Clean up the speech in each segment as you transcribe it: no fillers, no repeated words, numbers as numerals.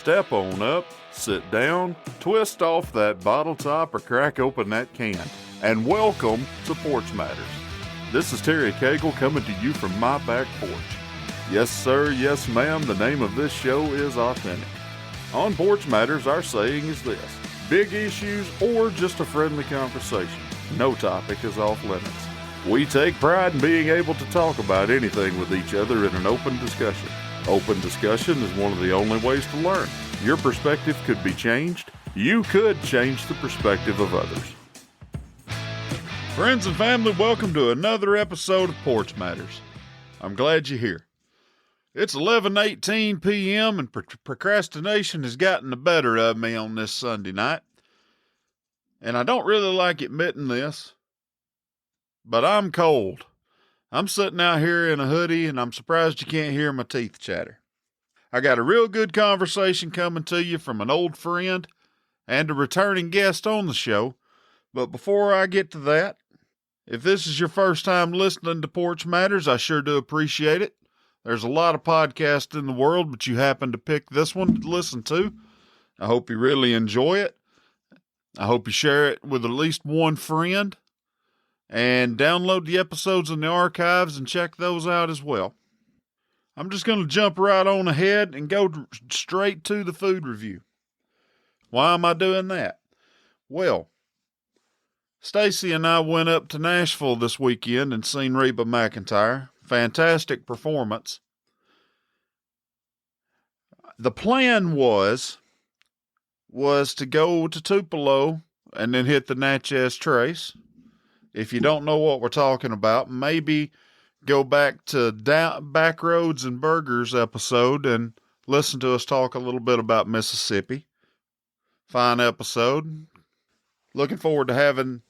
Step on up, sit down, twist off that bottle top or crack open that can, and welcome to Porch Matters. This is Terry Cagle coming to you from my back porch. Yes sir, yes ma'am, the name of this show is authentic. On Porch Matters, our saying is this: big issues or just a friendly conversation. No topic is off limits. We take pride in being able to talk about anything with each other in an open discussion. Open discussion is one of the only ways to learn. Your perspective could be changed. You could change the perspective of others. Friends and family, welcome to another episode of Porch Matters. I'm glad you're here. It's 11:18 p.m. and procrastination has gotten the better of me on this Sunday night. And I don't really like admitting this, but I'm cold. I'm sitting out here in a hoodie and I'm surprised you can't hear my teeth chatter. I got a real good conversation coming to you from an old friend and a returning guest on the show. But before I get to that, if this is your first time listening to Porch Matters, I sure do appreciate it. There's a lot of podcasts in the world, but you happen to pick this one to listen to. I hope you really enjoy it. I hope you share it with at least one friend. And download the episodes in the archives and check those out as well. I'm just going to jump right on ahead and go straight to the food review. Why am I doing that? Well, Stacy and I went up to Nashville this weekend and seen Reba McEntire. Fantastic performance. The plan was to go to Tupelo and then hit the Natchez Trace. If you don't know what we're talking about, maybe go back to Back Roads and Burgers episode and listen to us talk a little bit about Mississippi. Fine episode. Looking forward to having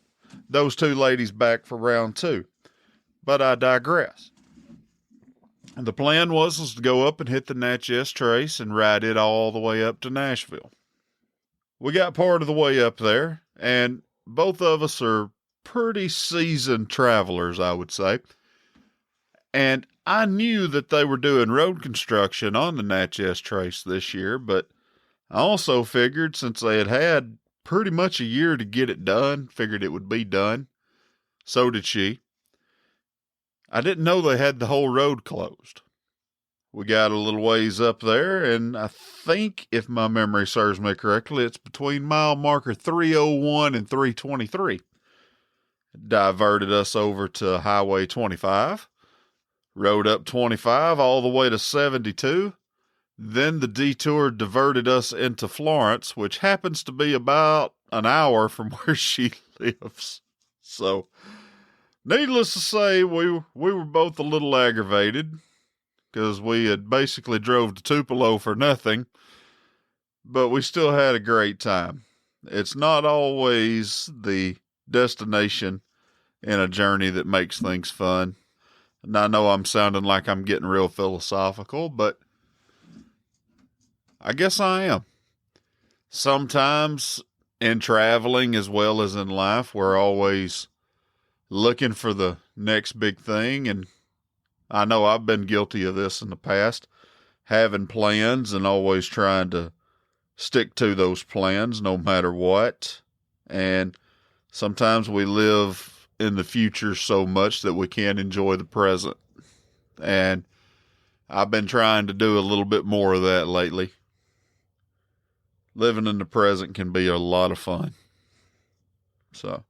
those two ladies back for round two. But I digress. The plan was to go up and hit the Natchez Trace and ride it all the way up to Nashville. We got part of the way up there, and both of us are pretty seasoned travelers, I would say. And I knew that they were doing road construction on the Natchez Trace this year, but I also figured since they had pretty much a year to get it done, figured it would be done. So did she. I didn't know they had the whole road closed. We got a little ways up there, and I think, if my memory serves me correctly, it's between mile marker 301 and 323. Diverted us over to Highway 25, rode up 25 all the way to 72. Then the detour diverted us into Florence, which happens to be about an hour from where she lives. So, needless to say, we were both a little aggravated because we had basically drove to Tupelo for nothing, but we still had a great time. It's not always the destination in a journey that makes things fun. And I know I'm sounding like I'm getting real philosophical, but I guess I am. Sometimes in traveling as well as in life, we're always looking for the next big thing. And I know I've been guilty of this in the past, having plans and always trying to stick to those plans no matter what. And sometimes we live in the future so much that we can't enjoy the present. And I've been trying to do a little bit more of that lately. Living in the present can be a lot of fun. So,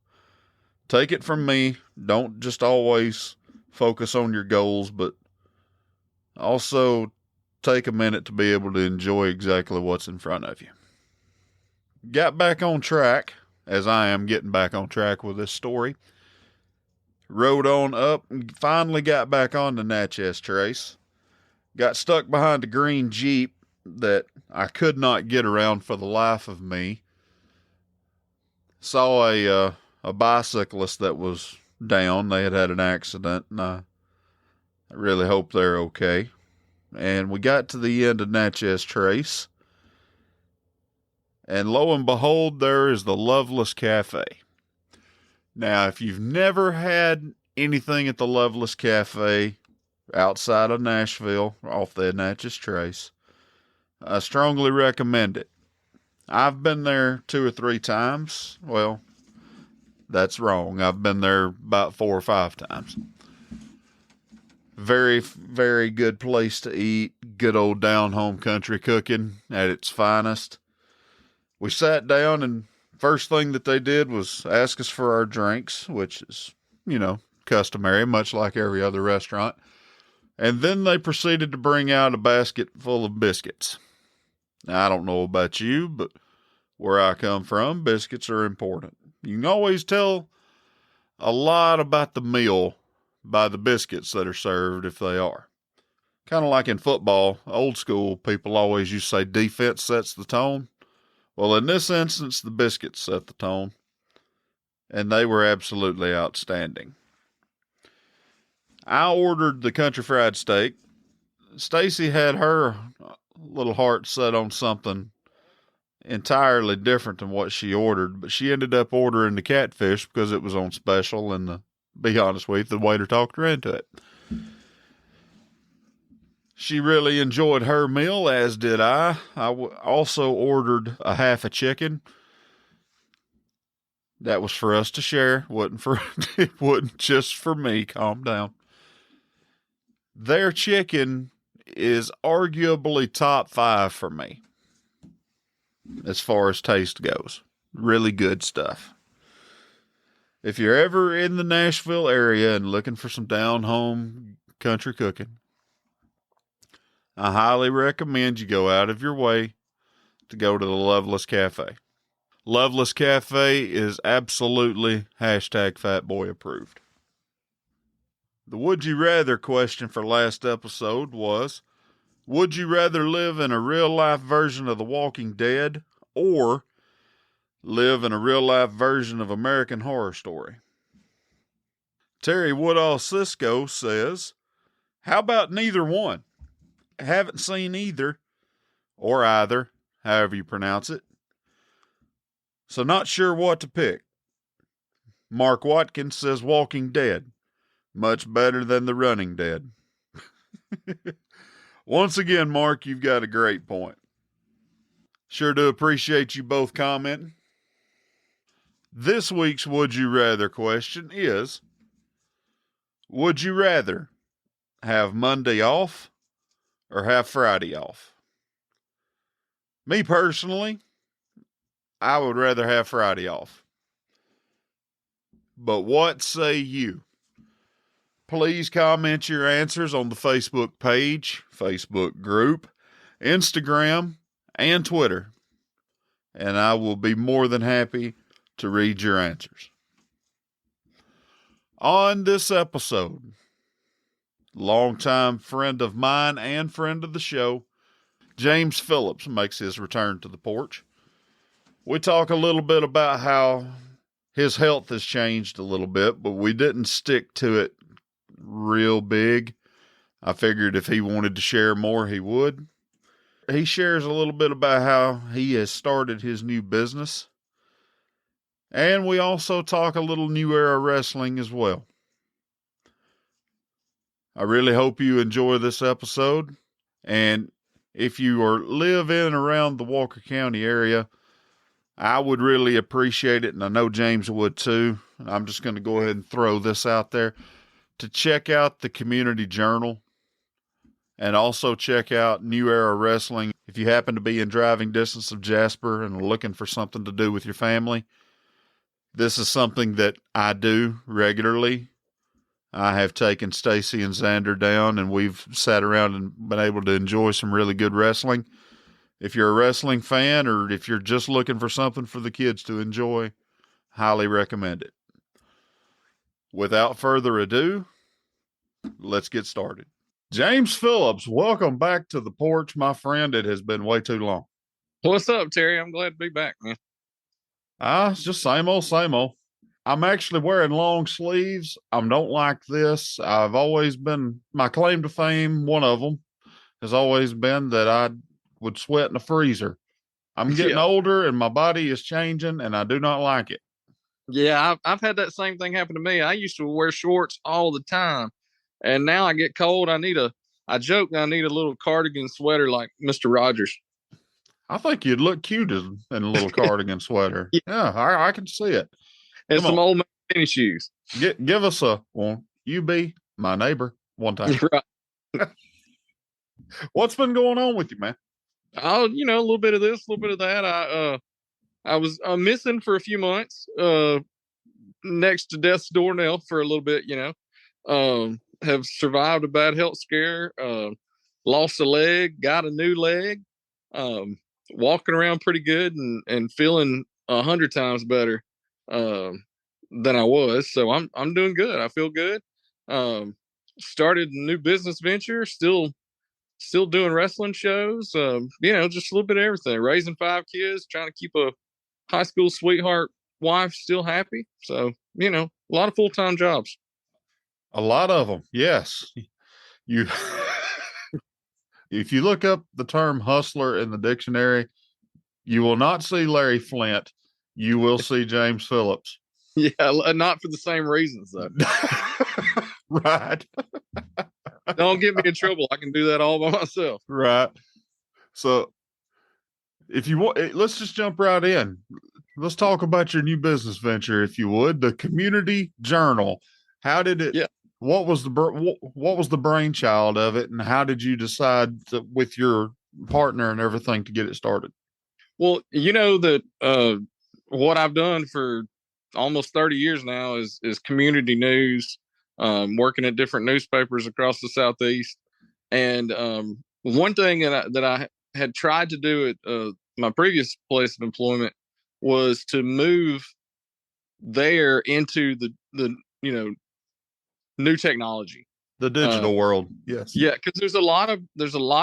take it from me. Don't just always focus on your goals, but also take a minute to be able to enjoy exactly what's in front of you. Got back on track, as I am getting back on track with this story. Rode on up and finally got back on the Natchez Trace. Got stuck behind a green Jeep that I could not get around for the life of me. Saw a bicyclist that was down. They had an accident, and I really hope they're okay. And we got to the end of Natchez Trace, and lo and behold, there is the Loveless Cafe. Now, if you've never had anything at the Loveless Cafe outside of Nashville, off the Natchez Trace, I strongly recommend it. I've been there 2 or 3 times. Well, that's wrong. I've been there about 4 or 5 times. Very, very good place to eat. Good old down home country cooking at its finest. We sat down, and first thing that they did was ask us for our drinks, which is, customary, much like every other restaurant. And then they proceeded to bring out a basket full of biscuits. Now, I don't know about you, but where I come from, biscuits are important. You can always tell a lot about the meal by the biscuits that are served, if they are. Kind of like in football, old school people always used to say defense sets the tone. Well, in this instance, the biscuits set the tone, and they were absolutely outstanding. I ordered the country fried steak. Stacy had her little heart set on something entirely different than what she ordered, but she ended up ordering the catfish because it was on special, and to be honest with you, the waiter talked her into it. She really enjoyed her meal, as did I. I also ordered a half a chicken. That was for us to share. It wasn't just for me. Calm down. Their chicken is arguably top 5 for me as far as taste goes. Really good stuff. If you're ever in the Nashville area and looking for some down-home country cooking, I highly recommend you go out of your way to go to the Loveless Cafe. Loveless Cafe is absolutely #fatboy approved. The Would You Rather question for last episode was, would you rather live in a real-life version of The Walking Dead or live in a real-life version of American Horror Story? Terry Woodall Cisco says, how about neither one? Haven't seen either, or either, however you pronounce it. So not sure what to pick. Mark Watkins says Walking Dead. Much better than The Running Dead. Once again, Mark, you've got a great point. Sure do appreciate you both commenting. This week's Would You Rather question is, would you rather have Monday off or have Friday off? Me personally, I would rather have Friday off. But what say you? Please comment your answers on the Facebook page, Facebook group, Instagram, and Twitter. And I will be more than happy to read your answers. On this episode, longtime friend of mine and friend of the show, James Phillips, makes his return to the porch. We talk a little bit about how his health has changed a little bit, but we didn't stick to it real big. I figured if he wanted to share more, he would. He shares a little bit about how he has started his new business. And we also talk a little New Era Wrestling as well. I really hope you enjoy this episode. And if you live in and around the Walker County area, I would really appreciate it, and I know James would too. I'm just going to go ahead and throw this out there, to check out the Community Journal and also check out New Era Wrestling. If you happen to be in driving distance of Jasper and are looking for something to do with your family, this is something that I do regularly. I have taken Stacy and Xander down, and we've sat around and been able to enjoy some really good wrestling. If you're a wrestling fan, or if you're just looking for something for the kids to enjoy, highly recommend it. Without further ado, let's get started. James Phillips, welcome back to the porch, my friend. It has been way too long. What's up, Terry? I'm glad to be back, man. It's just same old, same old. I'm actually wearing long sleeves. I don't like this. I've always been, my claim to fame, one of them, has always been that I would sweat in a freezer. I'm getting older and my body is changing, and I do not like it. Yeah, I've had that same thing happen to me. I used to wear shorts all the time, and now I get cold. I joke I need a little cardigan sweater like Mr. Rogers. I think you'd look cute in a little cardigan sweater. Yeah, Yeah, I can see it. and Come some on, old man tennis shoes. give us a well. You be my neighbor one time. Right. What's been going on with you, man? Oh, a little bit of this, a little bit of that. I was missing for a few months, next to death's door now for a little bit. Have survived a bad health scare. Lost a leg, got a new leg. Um, Walking around pretty good and feeling 100 times better than I was. So I'm doing good. I feel good. Um, Started a new business venture. Still doing wrestling shows. Just a little bit of everything. Raising 5 kids, trying to keep a high school sweetheart wife still happy. So a lot of full time jobs. A lot of them, yes. You, if you look up the term hustler in the dictionary, you will not see Larry Flint. You will see James Phillips. Yeah, not for the same reasons though. Right. Don't get me in trouble. I can do that all by myself. Right. So if you want, let's just jump right in. Let's talk about your new business venture, if you would, the Community Journal. How did it? Yeah. What was the brainchild of it, and how did you decide with your partner and everything to get it started? Well, that what I've done for almost 30 years now is community news, working at different newspapers across the Southeast. And one thing that I had tried to do at my previous place of employment was to move there into the new technology. The Uh, digital world, yes. yeah, because there's a lot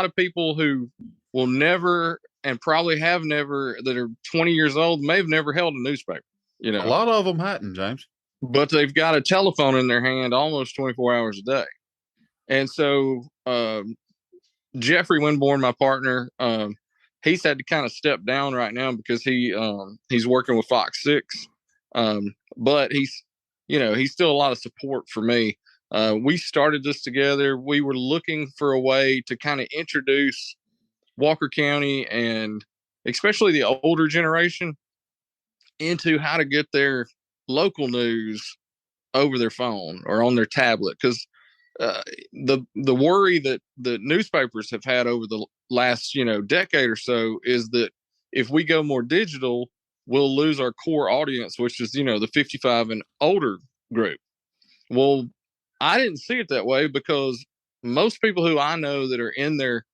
of people who will never and probably have never that are 20 years old may have never held a newspaper, A lot of them hadn't, James. but they've got a telephone in their hand almost 24 hours a day. And so Jeffrey Winborn, my partner, he's had to kind of step down right now because he's working with Fox 6. But he's still a lot of support for me. We started this together. We were looking for a way to kind of introduce Walker County and especially the older generation into how to get their local news over their phone or on their tablet. Because the worry that the newspapers have had over the last decade or so is that if we go more digital, we'll lose our core audience, which is the 55 and older group. Well, I didn't see it that way because most people who I know that are in their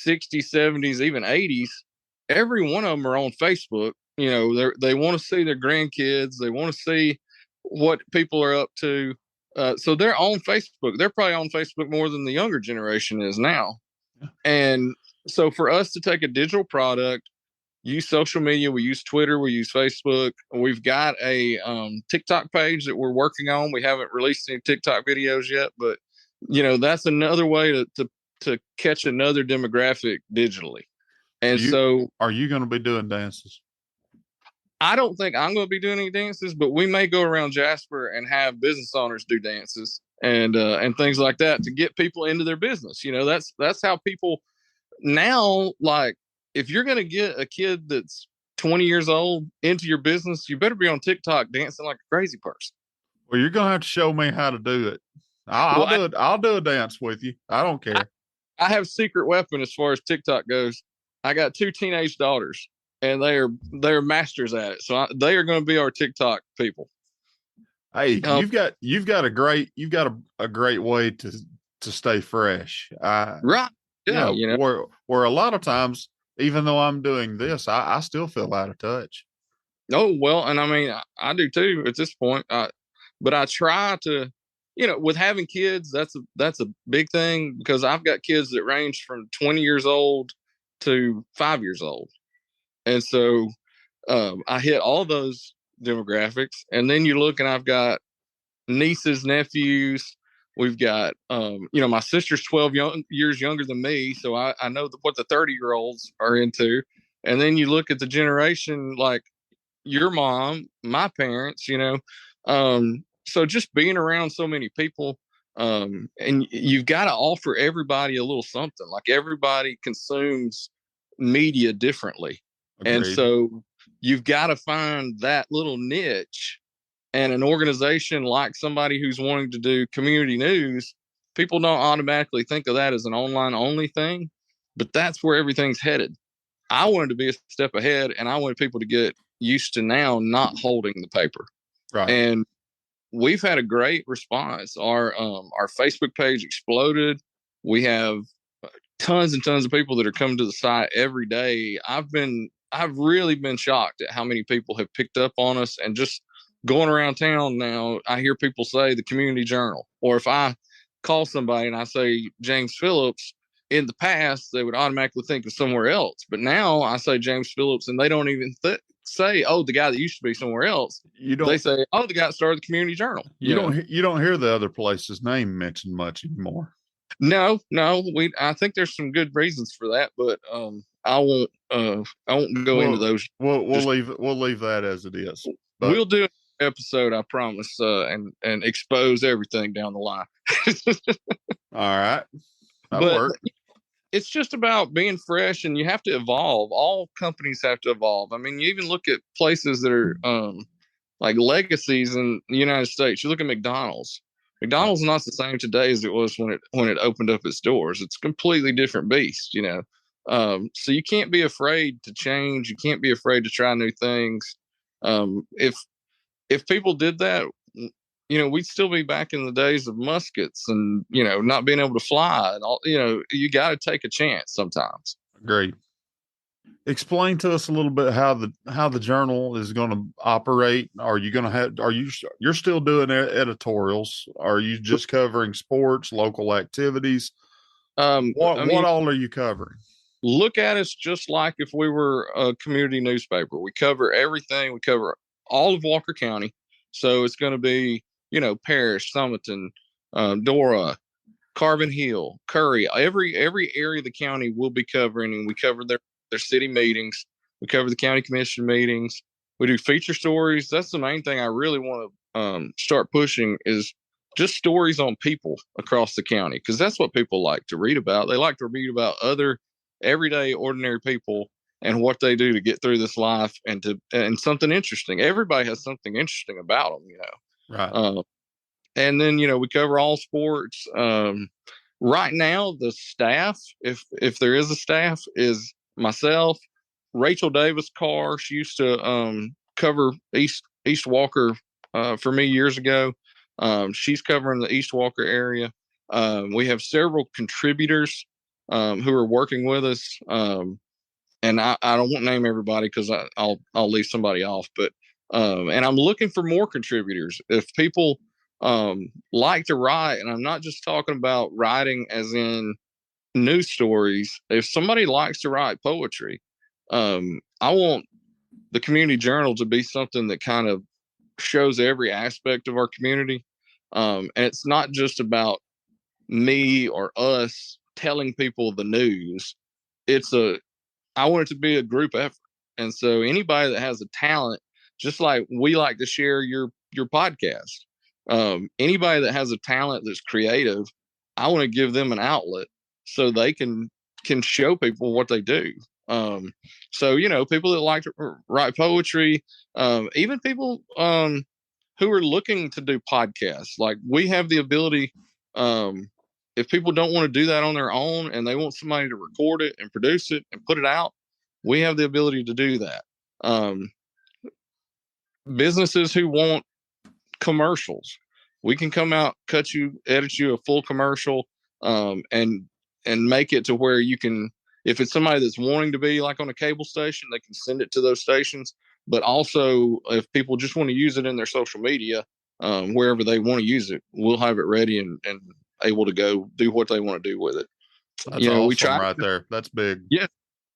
60s, 70s, even 80s, every one of them are on Facebook. They want to see their grandkids. They want to see what people are up to. So they're on Facebook. They're probably on Facebook more than the younger generation is now. And so for us to take a digital product, use social media, we use Twitter, we use Facebook. We've got a TikTok page that we're working on. We haven't released any TikTok videos yet, but that's another way to catch another demographic digitally. And so Are you going to be doing dances? I don't think I'm going to be doing any dances, but we may go around Jasper and have business owners do dances and things like that to get people into their business. That's how people now, like, if you're going to get a kid that's 20 years old into your business, you better be on TikTok dancing like a crazy person. Well, you're going to have to show me how to do it. I'll Well, do it. I'll do a dance with you. I don't care. I have secret weapon as far as TikTok goes. I got 2 teenage daughters, and they're masters at it. So they are going to be our TikTok people. Hey, you've got a great way to stay fresh. Right? Yeah. Where a lot of times, even though I'm doing this, I still feel out of touch. Oh well, and I mean I do too at this point. But I try to, with having kids, that's a big thing because I've got kids that range from 20 years old to 5 years old, and so I hit all those demographics. And then you look, and I've got nieces, nephews. We've got, my sister's 12 years younger than me, so I know what the 30-year-olds are into. And then you look at the generation like your mom, my parents, so just being around so many people, and you've got to offer everybody a little something. Like everybody consumes media differently. Agreed. And so you've got to find that little niche, and an organization like somebody who's wanting to do community news, people don't automatically think of that as an online only thing, but that's where everything's headed. I wanted to be a step ahead, and I wanted people to get used to now not holding the paper. Right. And we've had a great response. Our Facebook page exploded. We have tons and tons of people that are coming to the site every day. I've really been shocked at how many people have picked up on us, and just going around town now, I hear people say the Community Journal, or if I call somebody and I say James Phillips, in the past they would automatically think of somewhere else, but now I say James Phillips and they don't even say, oh, the guy that used to be somewhere else. They say, oh, the guy that started the Community Journal. You don't hear the other place's name mentioned much anymore. No, I think there's some good reasons for that, but I won't go into those. We'll leave that as it is. But we'll do an episode, I promise, and expose everything down the line. All right. That'll work. It's just about being fresh, and you have to evolve. All companies have to evolve. I mean, you even look at places that are like legacies in the United States. You look at McDonald's. McDonald's is not the same today as it was when it opened up its doors. It's a completely different beast, you know. So you can't be afraid to change. You can't be afraid to try new things. If people did that, you know, we'd still be back in the days of muskets and, you know, not being able to fly and all. You know, you got to take a chance sometimes. Great. Explain to us a little bit how the journal is going to operate. Are you going to have? You're still doing editorials? Are you just covering sports, local activities? What all are you covering? Look at us just like if we were a community newspaper. We cover everything. We cover all of Walker County. So it's going to be, you know, Parrish, Summerton, Dora, Carbon Hill, Curry. Every area of the county we'll be covering, and we cover their city meetings. We cover the county commission meetings. We do feature stories. That's the main thing I really want to start pushing, is just stories on people across the county, because that's what people like to read about. They like to read about other everyday, ordinary people and what they do to get through this life, and something interesting. Everybody has something interesting about them, you know. Right. And then, you know, we cover all sports. Right now, the staff, if there is a staff, is myself, Rachel Davis Carr. She used to cover East Walker for me years ago. She's covering the East Walker area. We have several contributors who are working with us. And I don't want to name everybody because I'll leave somebody off. But and I'm looking for more contributors. If people like to write, and I'm not just talking about writing as in news stories. If somebody likes to write poetry, I want the Community Journal to be something that kind of shows every aspect of our community. And it's not just about me or us telling people the news. I want it to be a group effort. And so anybody that has a talent, just like we like to share your podcast, anybody that has a talent that's creative, I want to give them an outlet so they can show people what they do. So, you know, people that like to write poetry, even people who are looking to do podcasts, like we have the ability, if people don't want to do that on their own and they want somebody to record it and produce it and put it out, we have the ability to do that. Businesses who want commercials, we can come out, edit you a full commercial, and make it to where you can, if it's somebody that's wanting to be like on a cable station, they can send it to those stations. But also, if people just want to use it in their social media, wherever they want to use it, we'll have it ready and able to go do what they want to do with it. That's awesome. We try right there. That's big. Yeah.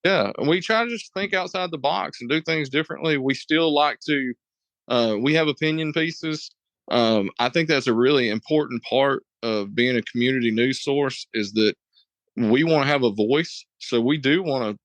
Yeah. And we try to just think outside the box and do things differently. We still like to, we have opinion pieces. I think that's a really important part of being a community news source, is that we want to have a voice. So we do want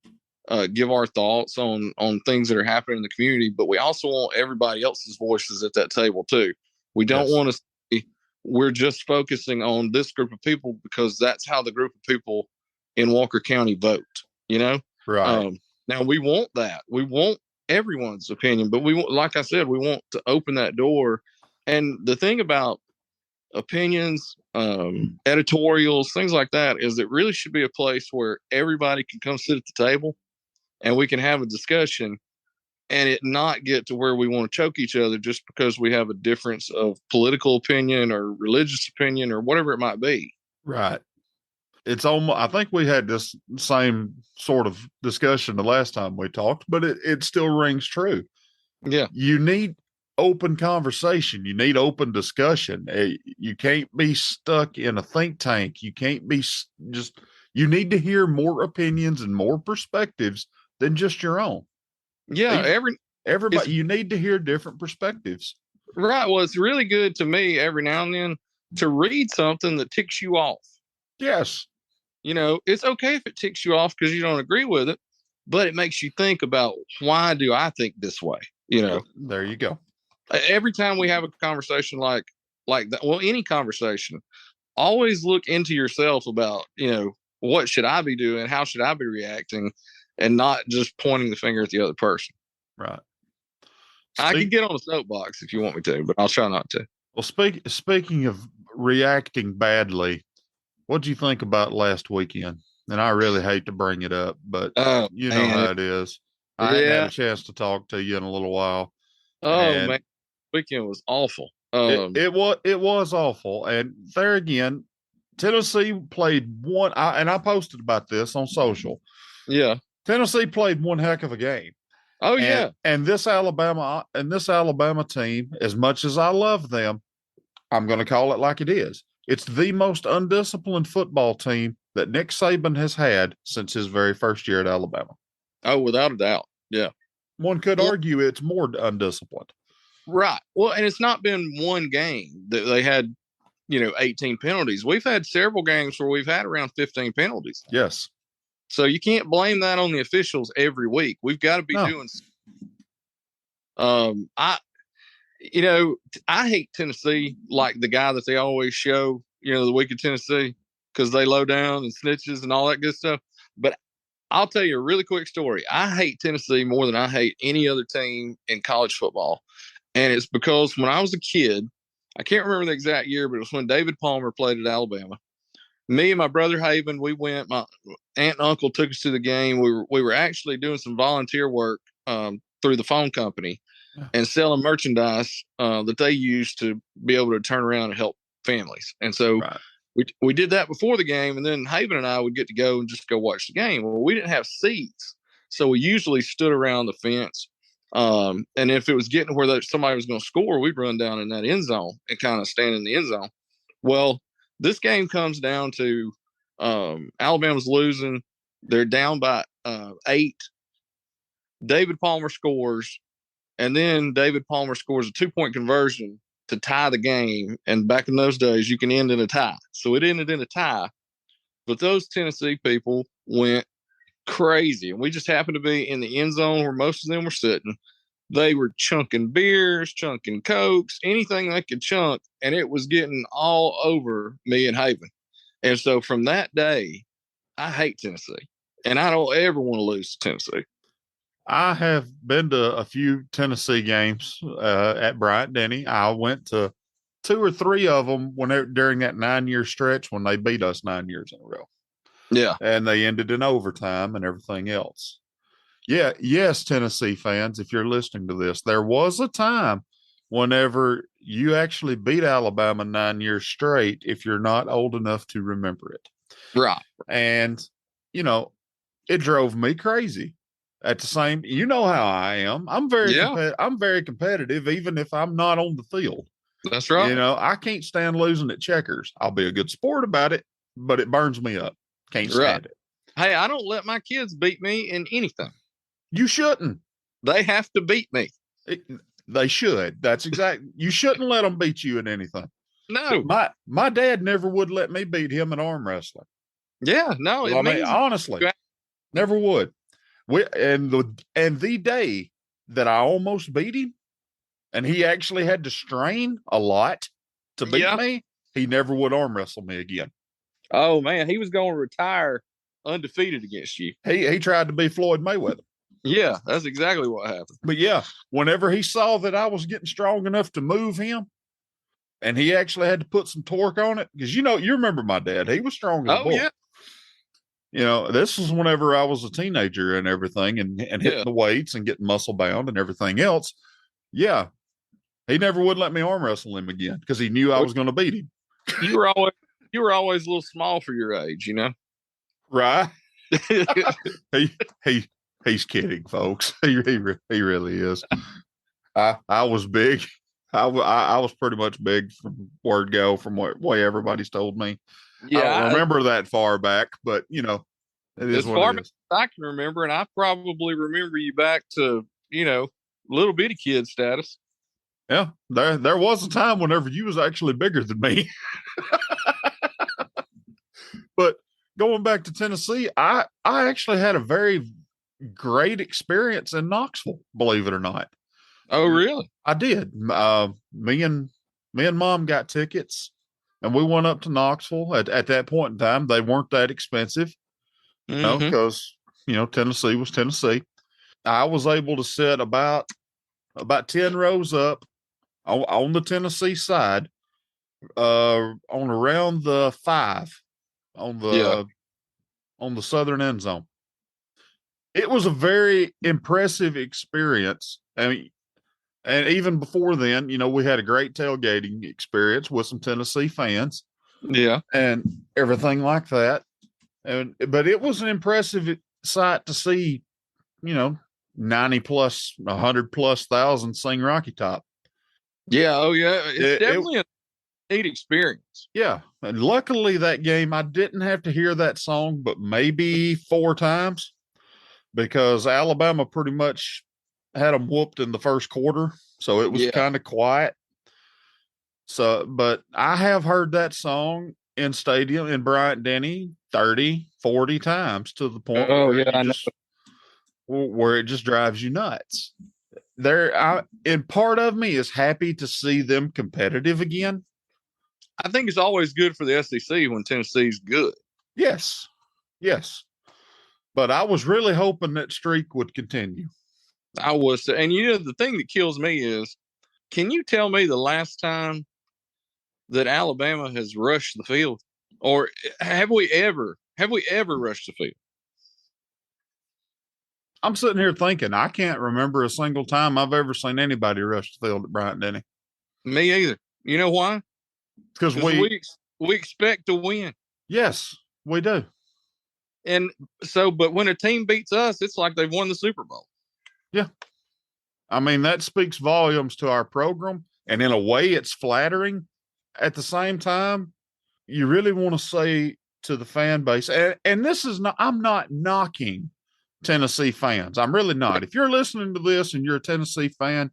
to give our thoughts on things that are happening in the community, but we also want everybody else's voices at that table too. We don't want to say we're just focusing on this group of people because that's how the group of people in Walker County vote, you know? Right. Now we want that. We want everyone's opinion, but we want, like I said, we want to open that door. And the thing about opinions, editorials, things like that, is it really should be a place where everybody can come sit at the table and we can have a discussion and it not get to where we want to choke each other just because we have a difference of political opinion or religious opinion or whatever it might be. Right. It's almost, I think we had this same sort of discussion the last time we talked, but it still rings true. Yeah. You need open conversation. You need open discussion. You can't be stuck in a think tank. You can't be just, you need to hear more opinions and more perspectives than just your own. Yeah. Everybody, you need to hear different perspectives. Right. Well, it's really good to me every now and then to read something that ticks you off. Yes. You know, it's okay if it ticks you off because you don't agree with it, but it makes you think about, why do I think this way? You know, there you go. Every time we have a conversation like that, well, any conversation, always look into yourself about, you know, what should I be doing? How should I be reacting? And not just pointing the finger at the other person. Right. I can get on a soapbox if you want me to, but I'll try not to. Well, speaking of reacting badly, what do you think about last weekend? And I really hate to bring it up, but you know how it is. I ain't had a chance to talk to you in a little while. Oh, man. Weekend was awful. It was awful. And there again, Tennessee played one, and I posted about this on social. Yeah. Tennessee played one heck of a game. Oh, yeah. And this Alabama team, as much as I love them, I'm going to call it like it is. It's the most undisciplined football team that Nick Saban has had since his very first year at Alabama. Oh, without a doubt. Yeah. One could argue it's more undisciplined. Right. Well, and it's not been one game that they had, you know, 18 penalties. We've had several games where we've had around 15 penalties. Yes. So you can't blame that on the officials every week. We've got to be doing. I hate Tennessee like the guy that they always show, you know, the week of Tennessee, because they low down and snitches and all that good stuff. But I'll tell you a really quick story. I hate Tennessee more than I hate any other team in college football. And it's because when I was a kid, I can't remember the exact year, but it was when David Palmer played at Alabama. Me and my brother Haven, we went. My aunt and uncle took us to the game. We were actually doing some volunteer work through the phone company and selling merchandise that they used to be able to turn around and help families. And so we did that before the game, and then Haven and I would get to go and just go watch the game. Well, we didn't have seats, so we usually stood around the fence. And if it was getting where somebody was going to score, we'd run down in that end zone and kind of stand in the end zone. Well, this game comes down to Alabama's losing. They're down by 8. David Palmer scores, and then David Palmer scores a 2-point conversion to tie the game. And back in those days, you can end in a tie. So it ended in a tie. But those Tennessee people went crazy. And we just happened to be in the end zone where most of them were sitting. They were chunking beers, chunking Cokes, anything they could chunk. And it was getting all over me and Haven. And so from that day, I hate Tennessee. And I don't ever want to lose to Tennessee. I have been to a few Tennessee games at Bryant-Denny. I went to 2 or 3 of them during that 9-year stretch when they beat us 9 years in a row. Yeah. And they ended in overtime and everything else. Yeah. Yes, Tennessee fans, if you're listening to this, there was a time whenever you actually beat Alabama 9 years straight if you're not old enough to remember it. Right. And, you know, it drove me crazy. At the same, you know how I am. I'm very competitive, even if I'm not on the field. That's right. You know, I can't stand losing at checkers. I'll be a good sport about it, but it burns me up. Can't stand it. Hey, I don't let my kids beat me in anything. You shouldn't. They have to beat me. They should. That's exactly. You shouldn't let them beat you in anything. No. My dad never would let me beat him in arm wrestling. Yeah, no. Well, I mean, honestly, never would. And the day that I almost beat him, and he actually had to strain a lot to beat me, he never would arm wrestle me again. Oh man, he was going to retire undefeated against you. He tried to be Floyd Mayweather. Yeah, that's exactly what happened. But yeah, whenever he saw that I was getting strong enough to move him, and he actually had to put some torque on it, because you remember my dad, he was strong as a Oh bull. yeah. This was whenever I was a teenager and everything, and hitting the weights and getting muscle bound and everything else. Yeah, he never would let me arm wrestle him again because he knew I was going to beat him. You were always a little small for your age, Right? He's kidding, folks. He really is. I was big. I was pretty much big from word go, from what way everybody's told me. Yeah, I don't remember that far back, but it is as far back as I can remember, and I probably remember you back to little bitty kid status. Yeah, there was a time whenever you was actually bigger than me. But going back to Tennessee, I actually had a very great experience in Knoxville, believe it or not. Oh, really? I did. Me and Mom got tickets, and we went up to Knoxville. At that point in time, they weren't that expensive, because Tennessee was Tennessee. I was able to sit about 10 rows up on the Tennessee side, on around the 5 on the southern end zone. It was a very impressive experience. I mean, and even before then, we had a great tailgating experience with some Tennessee fans. Yeah. And everything like that. But it was an impressive sight to see, 90 plus, 100 plus thousand sing Rocky Top. Yeah. Oh, yeah. It's definitely a neat experience. Yeah. And luckily that game, I didn't have to hear that song, but maybe 4 times, because Alabama pretty much had them whooped in the first quarter. So it was kind of quiet. So, but I have heard that song in stadium in Bryant-Denny 30, 40 times, to the point where it just drives you nuts. And part of me is happy to see them competitive again. I think it's always good for the SEC when Tennessee's good. Yes. But I was really hoping that streak would continue. I was. And the thing that kills me is, can you tell me the last time that Alabama has rushed the field? Or have we ever rushed the field? I'm sitting here thinking, I can't remember a single time I've ever seen anybody rush the field at Bryant-Denny. Me either. You know why? Because we expect to win. Yes, we do. And so, but when a team beats us, it's like they've won the Super Bowl. Yeah. I mean, that speaks volumes to our program. And in a way, it's flattering. At the same time, you really want to say to the fan base, and this is not, I'm not knocking Tennessee fans. I'm really not. If you're listening to this and you're a Tennessee fan,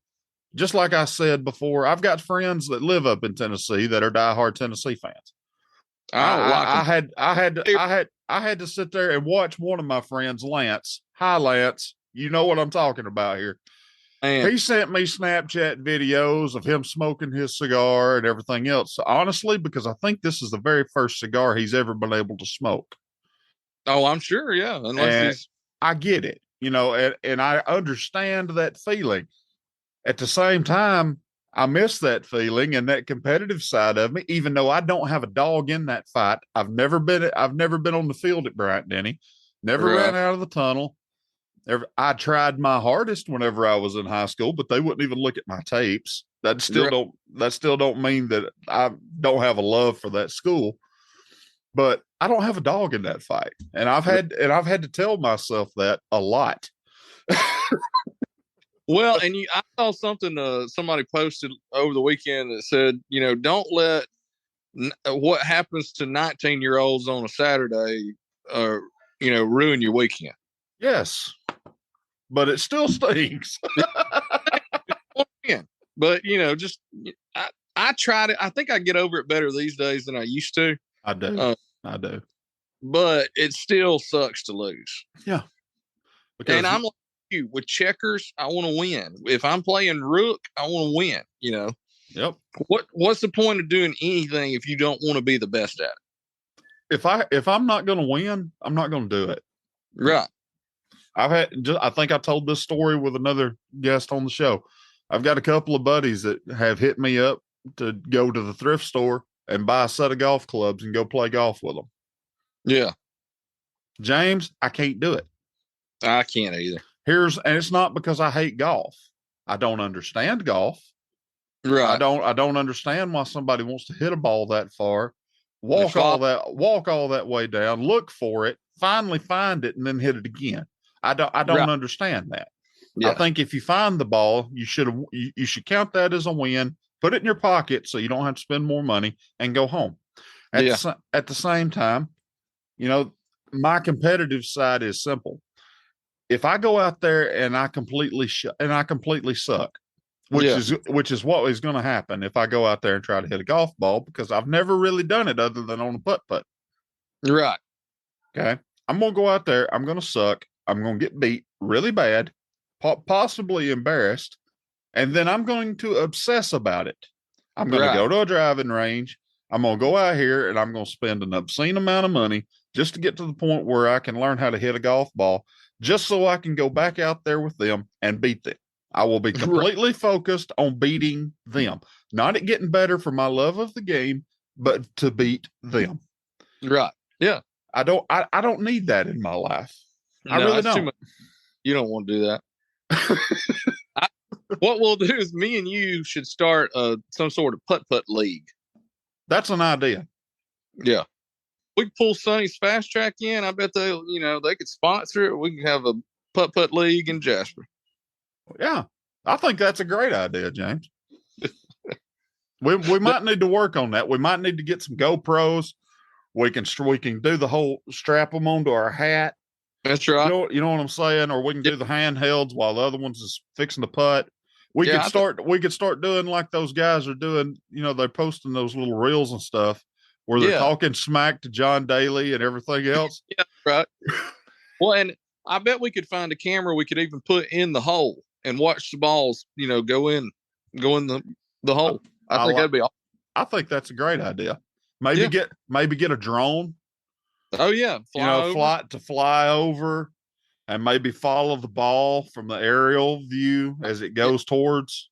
just like I said before, I've got friends that live up in Tennessee that are diehard Tennessee fans. I had to sit there and watch one of my friends, Lance. Hi, Lance. You know what I'm talking about here. Man. He sent me Snapchat videos of him smoking his cigar and everything else. Honestly, because I think this is the very first cigar he's ever been able to smoke. Oh, I'm sure. Yeah. I get it, and I understand that feeling. At the same time, I miss that feeling and that competitive side of me, even though I don't have a dog in that fight. I've never been on the field at Bryant-Denny, never ran out of the tunnel. I tried my hardest whenever I was in high school, but they wouldn't even look at my tapes. That still don't mean that I don't have a love for that school. But I don't have a dog in that fight, and I've had to tell myself that a lot. Well, and I saw something somebody posted over the weekend that said, don't let what happens to 19-year-olds on a Saturday, ruin your weekend. Yes, but it still stinks. But I tried it. I think I get over it better these days than I used to. I do. I do. But it still sucks to lose. Yeah. And I'm like you with checkers. I want to win. If I'm playing rook, I want to win. Yep. What's the point of doing anything if you don't want to be the best at it? if I'm not going to win, I'm not going to do it. Right. I think I told this story with another guest on the show. I've got a couple of buddies that have hit me up to go to the thrift store and buy a set of golf clubs and go play golf with them. Yeah. James, I can't do it. I can't either. And it's not because I hate golf. I don't understand golf. Right. I don't understand why somebody wants to hit a ball that far, walk all that way down, look for it, finally find it, and then hit it again. I don't understand that. Yeah. I think if you find the ball, you should count that as a win, put it in your pocket so you don't have to spend more money, and go home. At the same time, my competitive side is simple. If I go out there and I completely suck, which is what is going to happen if I go out there and try to hit a golf ball, because I've never really done it other than on a putt. Right. Okay. I'm going to go out there. I'm going to suck. I'm going to get beat really bad, possibly embarrassed. And then I'm going to obsess about it. I'm going to go to a driving range. I'm going to go out here and I'm going to spend an obscene amount of money just to get to the point where I can learn how to hit a golf ball, just so I can go back out there with them and beat them. I will be completely focused on beating them, not at getting better for my love of the game, but to beat them. Right. Yeah. I don't need that in my life. I really don't. You don't want to do that. What we'll do is me and you should start some sort of putt league. That's an idea. Yeah. We could pull Sonny's Fast Track in. I bet they could sponsor it. We could have a putt league in Jasper. Yeah, I think that's a great idea, James. we might need to work on that. We might need to get some GoPros. We can do the whole strap them onto our hat. That's right. You know what I'm saying? Or we can do the handhelds while the other one's is fixing the putt. We could start doing like those guys are doing. They're posting those little reels and stuff where they're talking smack to John Daly and everything else. Yeah, right. Well, and I bet we could find a camera we could even put in the hole and watch the balls, go in the hole. I think that'd be awesome. I think that's a great idea. Maybe get a drone. Oh yeah. Fly over and maybe follow the ball from the aerial view as it goes towards.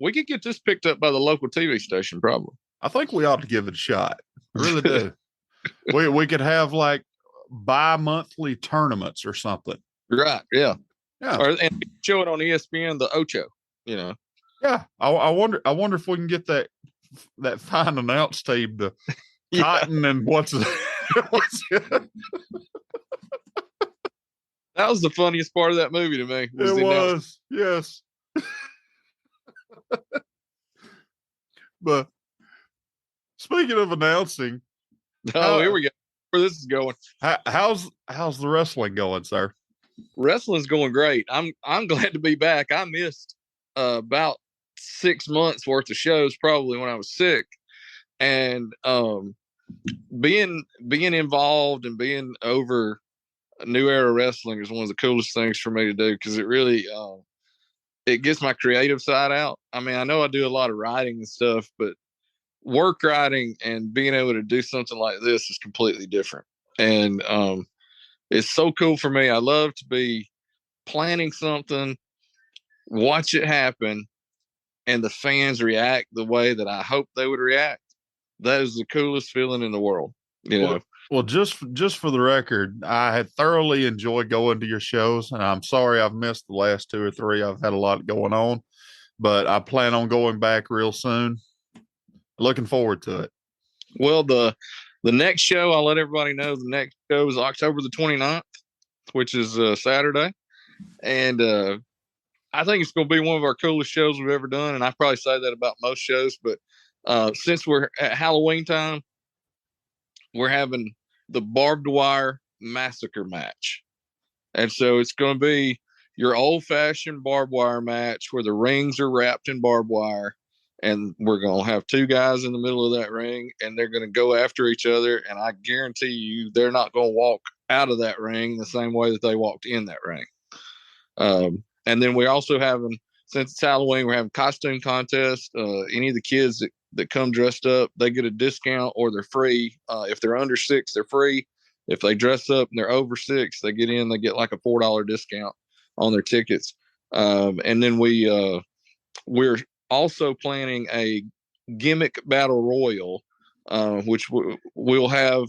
We could get this picked up by the local TV station, probably. I think we ought to give it a shot. I really do. we could have like bi-monthly tournaments or something. Right. Yeah. Yeah. And show it on ESPN, the Ocho, Yeah. I wonder if we can get that fine announce team to Cotton and what's it? That was the funniest part of that movie to me. It was, yes. But speaking of announcing, here we go. Where this is going? How's the wrestling going, sir? Wrestling's going great. I'm glad to be back. I missed about 6 months worth of shows probably when I was sick, and being involved and being over New Era Wrestling is one of the coolest things for me to do, because it really it gets my creative side out. I mean, I know I do a lot of writing and stuff, but work writing and being able to do something like this is completely different. And it's so cool for me. I love to be planning something, watch it happen, and the fans react the way that I hope they would react. That is the coolest feeling in the world. Well, just for the record, I had thoroughly enjoyed going to your shows, and I'm sorry I've missed the last 2 or 3. I've had a lot going on, but I plan on going back real soon. Looking forward to it. Well, the next show, I'll let everybody know, the next show is October the 29th, which is Saturday. And I think it's going to be one of our coolest shows we've ever done. And I probably say that about most shows, but since we're at Halloween time, we're having the barbed wire massacre match. And so it's going to be your old-fashioned barbed wire match where the rings are wrapped in barbed wire. And we're going to have 2 guys in the middle of that ring, and they're going to go after each other. And I guarantee you they're not going to walk out of that ring the same way that they walked in that ring. And then we're also having, since it's Halloween, we're having costume contest. Any of the kids that that come dressed up, they get a discount or they're free. If they're under 6, they're free. If they dress up and they're over 6, they get like a $4 discount on their tickets. And then we're also planning a gimmick battle royal, which we'll have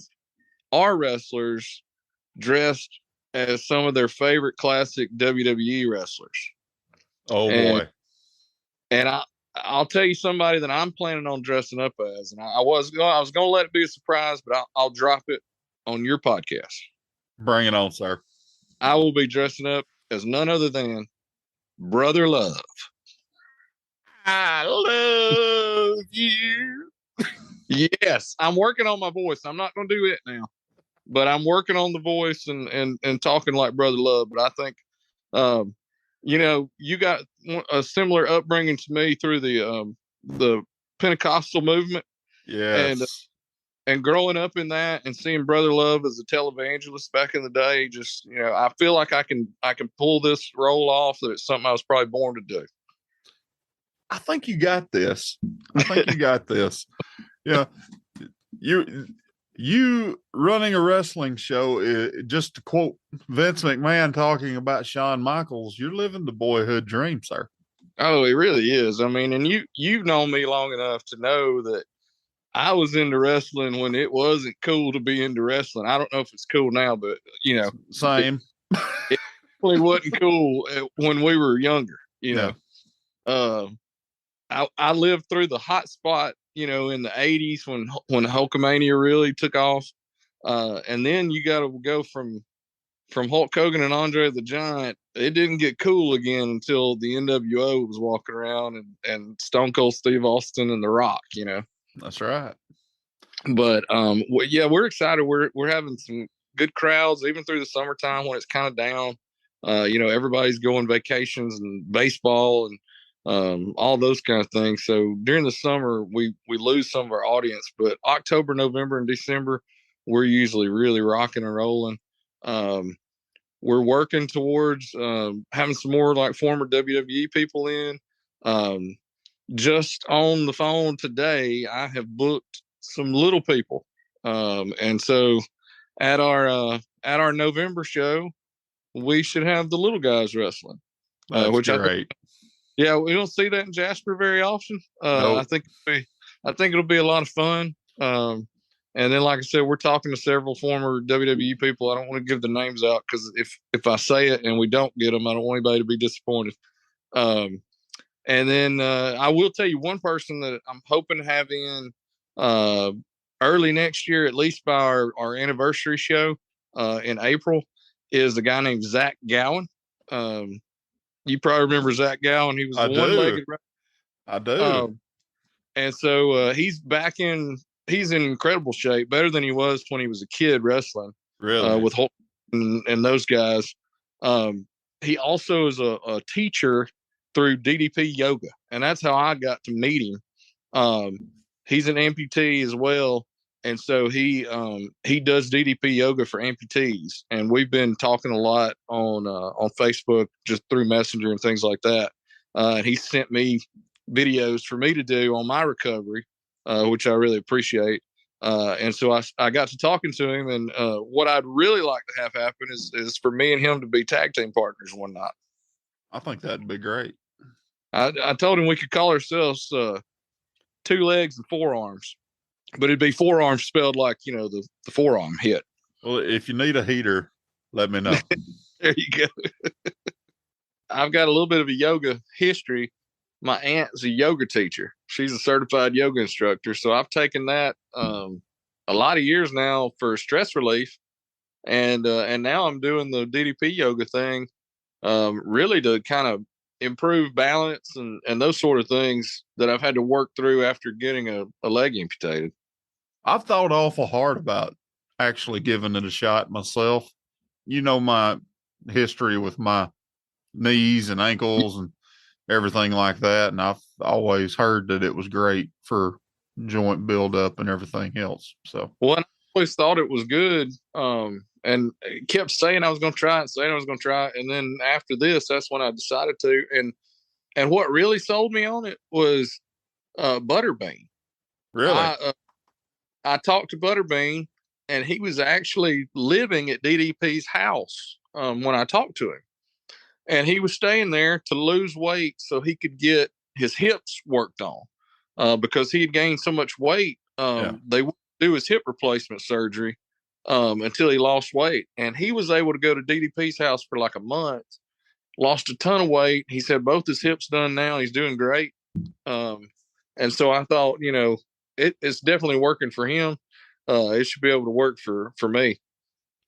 our wrestlers dressed as some of their favorite classic WWE wrestlers. Oh and boy. and I'll tell you somebody that I'm planning on dressing up as, and I was going to let it be a surprise, but I'll drop it on your podcast. Bring it on, sir. I will be dressing up as none other than Brother Love. I love you. Yes, I'm working on my voice. I'm not going to do it now, but I'm working on the voice and talking like Brother Love. But I think, you got a similar upbringing to me through the Pentecostal movement, Yes. and growing up in that and seeing Brother Love as a televangelist back in the day. Just I feel like I can pull this role off. That it's something I was probably born to do. I think you got this. Yeah. You running a wrestling show, just to quote Vince McMahon talking about Shawn Michaels, you're living the boyhood dream, sir. Oh, it really is. I mean, and you've known me long enough to know that I was into wrestling when it wasn't cool to be into wrestling. I don't know if it's cool now, but Same. it really wasn't cool when we were younger. Yeah. I lived through the hot spot, in the 80s when Hulkamania really took off. And then you got to go from Hulk Hogan and Andre the Giant. It didn't get cool again until the NWO was walking around and Stone Cold Steve Austin and The Rock, That's right. But we're excited. We're having some good crowds even through the summertime when it's kind of down. Everybody's going vacations and baseball and all those kind of things. So during the summer, we lose some of our audience, but October, November, and December, we're usually really rocking and rolling. We're working towards having some more like former WWE people in. Just on the phone today, I have booked some little people, and so at our November show, we should have the little guys wrestling, That's which great. yeah, we don't see that in Jasper very often. Nope. I think it'll be a lot of fun. And then, like I said, we're talking to several former WWE people. I don't want to give the names out because if I say it and we don't get them, I don't want anybody to be disappointed. And then I will tell you one person that I'm hoping to have in early next year, at least by our anniversary show in April, is a guy named Zach Gowen. You probably remember Zach Gowen. He was the one-legged. I do. And so he's in incredible shape, better than he was when he was a kid wrestling. Really? With Hulk and those guys. He also is a teacher through DDP yoga, and that's how I got to meet him. He's an amputee as well, and so he does DDP yoga for amputees, and we've been talking a lot on Facebook just through Messenger and things like that. And he sent me videos for me to do on my recovery, which I really appreciate. And so I got to talking to him, and what I'd really like to have happen is for me and him to be tag team partners one night. I think that'd be great. I told him we could call ourselves 2 legs and 4 arms, but it'd be 4 arms spelled like, the forearm hit. Well, if you need a heater, let me know. There you go. I've got a little bit of a yoga history. My aunt's a yoga teacher. She's a certified yoga instructor. So I've taken that a lot of years now for stress relief. And now I'm doing the DDP yoga thing, really to kind of improve balance and those sort of things that I've had to work through after getting a leg amputated. I've thought awful hard about actually giving it a shot myself. You know, my history with my knees and ankles and everything like that. And I've always heard that it was great for joint buildup and everything else. So, well, I always thought it was good. And kept saying I was going to try it, And then after this, that's when I decided to. And what really sold me on it was Butterbean. Really? I talked to Butterbean, and he was actually living at DDP's house when I talked to him, and he was staying there to lose weight so he could get his hips worked on because he had gained so much weight. Yeah. They would do his hip replacement surgery until he lost weight, and he was able to go to DDP's house for like a month. Lost a ton of weight. He said both his hips done now. He's doing great. Um, and so I thought, it's definitely working for him. It should be able to work for me.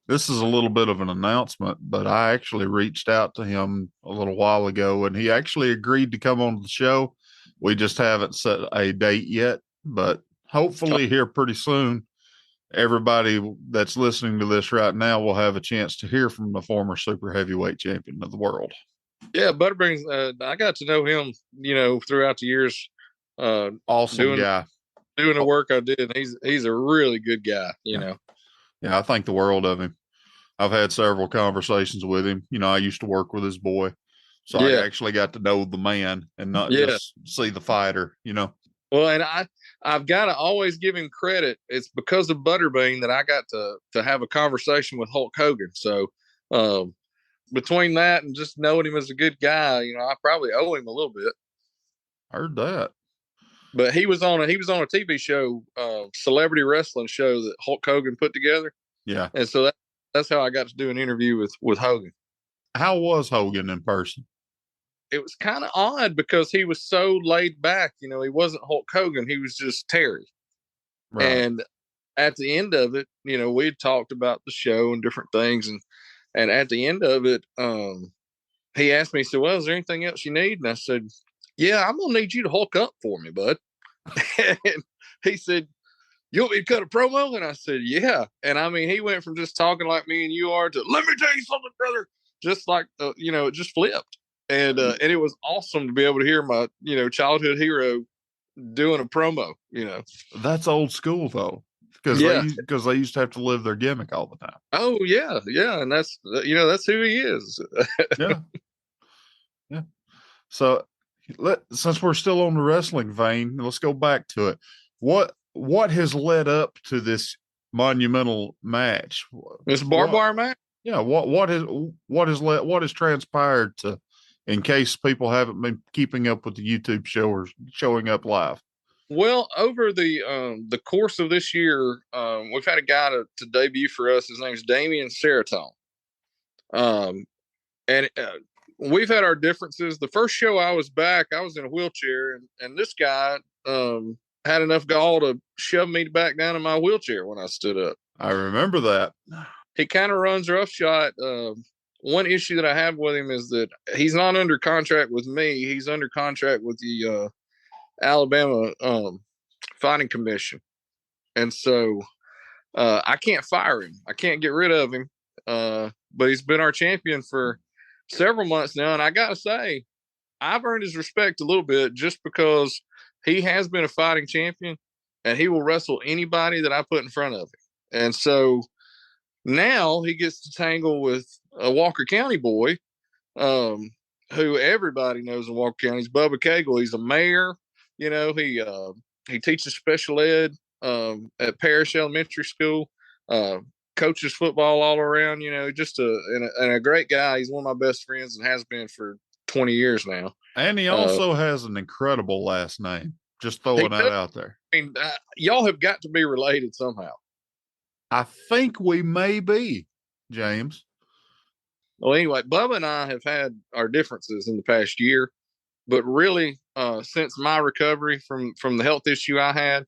This is a little bit of an announcement, but I actually reached out to him a little while ago and he actually agreed to come on the show. We just haven't set a date yet, but hopefully here pretty soon, everybody that's listening to this right now will have a chance to hear from the former super heavyweight champion of the world. Yeah, Butterbean. I got to know him, throughout the years. Awesome guy. Doing the work I did. And he's a really good guy. Yeah, I think the world of him. I've had several conversations with him. I used to work with his boy, so I actually got to know the man and not just see the fighter. Well, and I've got to always give him credit. It's because of Butterbean that I got to have a conversation with Hulk Hogan. So between that and just knowing him as a good guy, I probably owe him a little bit. Heard that. But he was on a TV show, celebrity wrestling show that Hulk Hogan put together. Yeah, and so that's how I got to do an interview with Hogan. How was Hogan in person? It was kind of odd because he was so laid back. He wasn't Hulk Hogan. He was just Terry. Right. And at the end of it, we had talked about the show and different things. And at the end of it, he asked me, he said, well, is there anything else you need? And I said, yeah, I'm going to need you to Hulk up for me, bud. And he said, you want me to cut a promo? And I said, yeah. And I mean, he went from just talking like me and you are to, let me tell you something, brother. Just like, it just flipped. And it was awesome to be able to hear my, childhood hero doing a promo, That's old school though. Because they used to have to live their gimmick all the time. Oh yeah. Yeah. And that's, that's who he is. Yeah. So since we're still on the wrestling vein, let's go back to it. What has led up to this monumental match? This barbed wire match? Yeah. What has transpired to, in case people haven't been keeping up with the YouTube show or showing up live? Well, over the course of this year, we've had a guy to debut for us. His name's Damian Seroton. And we've had our differences. The first show I was back, I was in a wheelchair, and this guy had enough gall to shove me back down in my wheelchair when I stood up. I remember that. He kind of runs roughshod. One issue that I have with him is that he's not under contract with me. He's under contract with the Alabama Fighting Commission. And so I can't fire him. I can't get rid of him. But he's been our champion for several months now. And I got to say, I've earned his respect a little bit just because he has been a fighting champion and he will wrestle anybody that I put in front of him. And so now he gets to tangle with a Walker County boy, who everybody knows in Walker County is Bubba Cagle. He's a mayor. He teaches special ed at Parish Elementary School, coaches football all around, just a great guy. He's one of my best friends and has been for 20 years now. And he also has an incredible last name. Just throwing that out there. I mean, y'all have got to be related somehow. I think we may be, James. Well, anyway, Bubba and I have had our differences in the past year, but really, since my recovery from the health issue I had,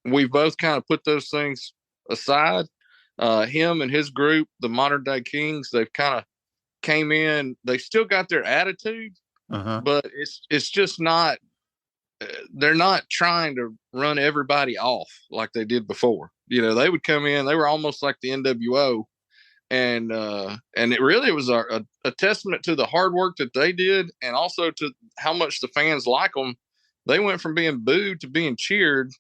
we've both kind of put those things aside. Him and his group, the Modern Day Kings, they've kind of came in. They still got their attitude, but it's just not. They're not trying to run everybody off like they did before. They would come in. They were almost like the NWO, and it really was a testament to the hard work that they did, and also to how much the fans like them. They went from being booed to being cheered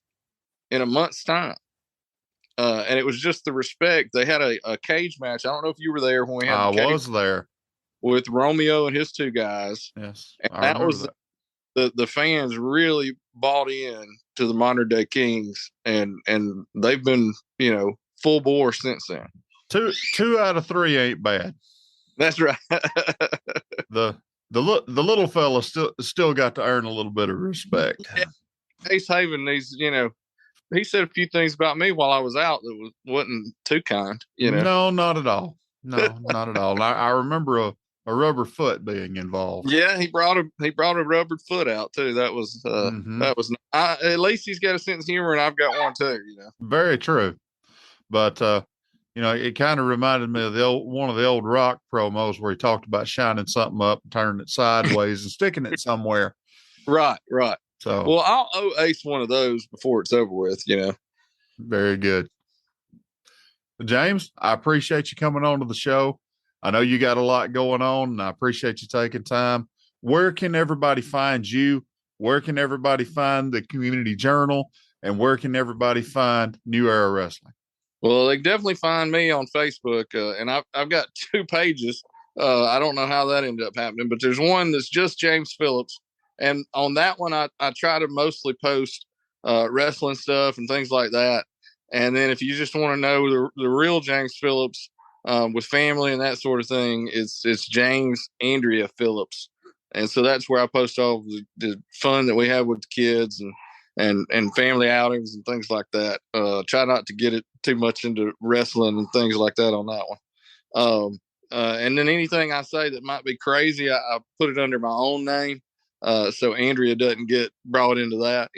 in a month's time. And it was just the respect. They had a cage match. I don't know if you were there when we had. I was there with Romeo and his two guys. Yes, and that was that. The fans really bought in to the modern day Kings, and they've been, full bore since then. Two out of three ain't bad. That's right. The little fella still got to earn a little bit of respect. Yeah. Ace Haven, he said a few things about me while I was out that wasn't too kind. No, not at all. No, not at all. I remember a rubber foot being involved. Yeah, he brought a rubber foot out too. That was at least he's got a sense of humor, and I've got one too. Very true. But it kind of reminded me of one of the old rock promos where he talked about shining something up, turning it sideways, and sticking it somewhere. Right. So, well, I'll owe Ace one of those before it's over with. Very good. James, I appreciate you coming on to the show. I know you got a lot going on, and I appreciate you taking time. Where can everybody find you? Where can everybody find the Community Journal? And where can everybody find New Era Wrestling? Well, they can definitely find me on Facebook, and I've got 2 pages. I don't know how that ended up happening, but there's one that's just James Phillips, and on that one, I try to mostly post wrestling stuff and things like that. And then if you just want to know the real James Phillips with family and that sort of thing, it's James Andrea Phillips, and so that's where I post all the fun that we have with the kids and family outings and things like that. Try not to get it too much into wrestling and things like that on that one. And then anything I say that might be crazy, I put it under my own name, so Andrea doesn't get brought into that,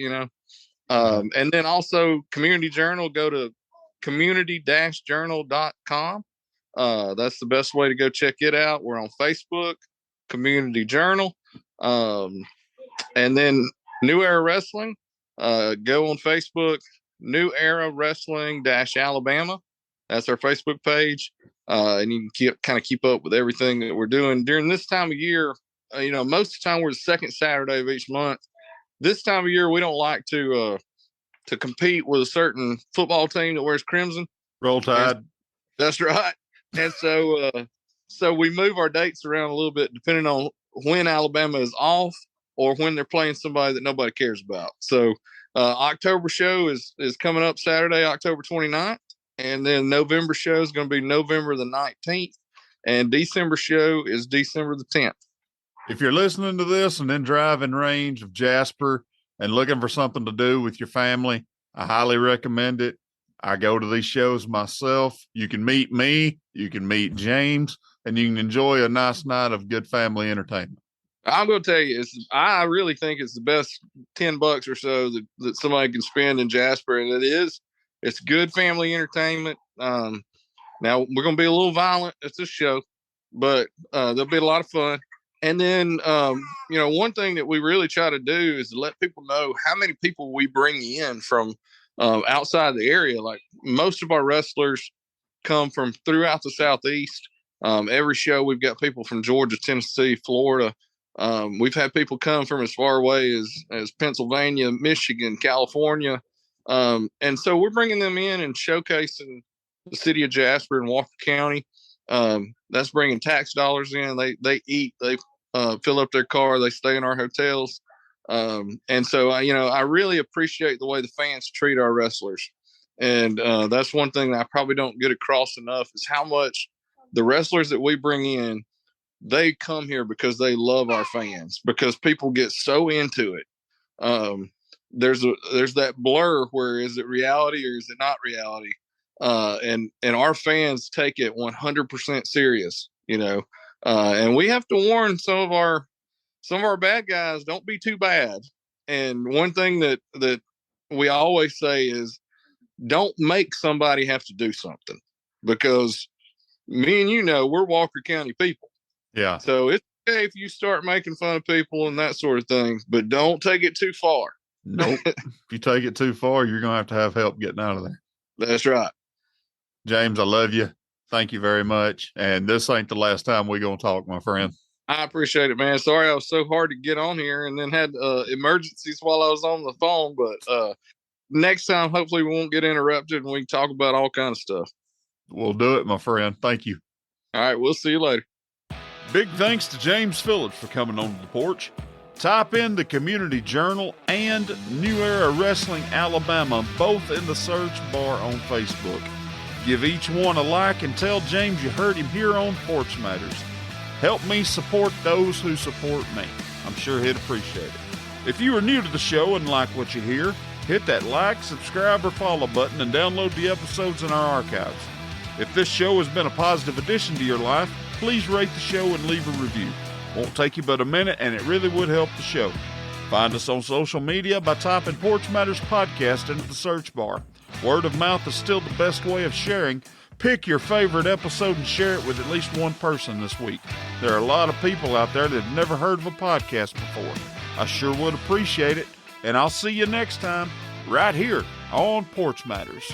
And then also Community Journal, go to community-journal.com. That's the best way to go check it out. We're on Facebook, Community Journal. And then New Era Wrestling, go on Facebook, New Era Wrestling Alabama. That's our Facebook page. And you can keep up with everything that we're doing during this time of year. Most of the time we're the second Saturday of each month. This time of year, we don't like to compete with a certain football team that wears crimson. Roll Tide. That's right. And so we move our dates around a little bit depending on when Alabama is off or when they're playing somebody that nobody cares about. So October show is coming up Saturday, October 29th. And then November show is going to be November the 19th. And December show is December the 10th. If you're listening to this and in driving range of Jasper and looking for something to do with your family, I highly recommend it. I go to these shows myself. You can meet me, you can meet James, and you can enjoy a nice night of good family entertainment. I'm going to tell you, I really think it's the best $10 or so that somebody can spend in Jasper, and it is. It's good family entertainment. Now we're going to be a little violent at this show, but there'll be a lot of fun. And then, one thing that we really try to do is to let people know how many people we bring in from outside the area. Like most of our wrestlers come from throughout the Southeast. Every show we've got people from Georgia, Tennessee, Florida. We've had people come from as far away as Pennsylvania, Michigan, California. And so we're bringing them in and showcasing the city of Jasper and Walker County. That's bringing tax dollars in. They eat, they fill up their car, they stay in our hotels. And so, I really appreciate the way the fans treat our wrestlers. And that's one thing that I probably don't get across enough is how much the wrestlers that we bring in, they come here because they love our fans, because people get so into it. There's that blur where is it reality or is it not reality? And our fans take it 100% serious, and we have to warn some of our bad guys, don't be too bad. And one thing that we always say is don't make somebody have to do something, because me and we're Walker County people. Yeah. So it's okay if you start making fun of people and that sort of thing, but don't take it too far. Nope. If you take it too far, you're going to have help getting out of there. That's right. James, I love you. Thank you very much. And this ain't the last time we're going to talk, my friend. I appreciate it, man. Sorry I was so hard to get on here and then had emergencies while I was on the phone. But next time, hopefully we won't get interrupted and we can talk about all kinds of stuff. We'll do it, my friend. Thank you. All right. We'll see you later. Big thanks to James Phillips for coming on to the porch. Type in the Community Journal and New Era Wrestling Alabama, both in the search bar on Facebook. Give each one a like and tell James you heard him here on Porch Matters. Help me support those who support me. I'm sure he'd appreciate it. If you are new to the show and like what you hear, hit that like, subscribe, or follow button and download the episodes in our archives. If this show has been a positive addition to your life, please rate the show and leave a review. Won't take you but a minute, and it really would help the show. Find us on social media by typing Porch Matters Podcast into the search bar. Word of mouth is still the best way of sharing. Pick your favorite episode and share it with at least one person this week. There are a lot of people out there that have never heard of a podcast before. I sure would appreciate it, and I'll see you next time right here on Porch Matters.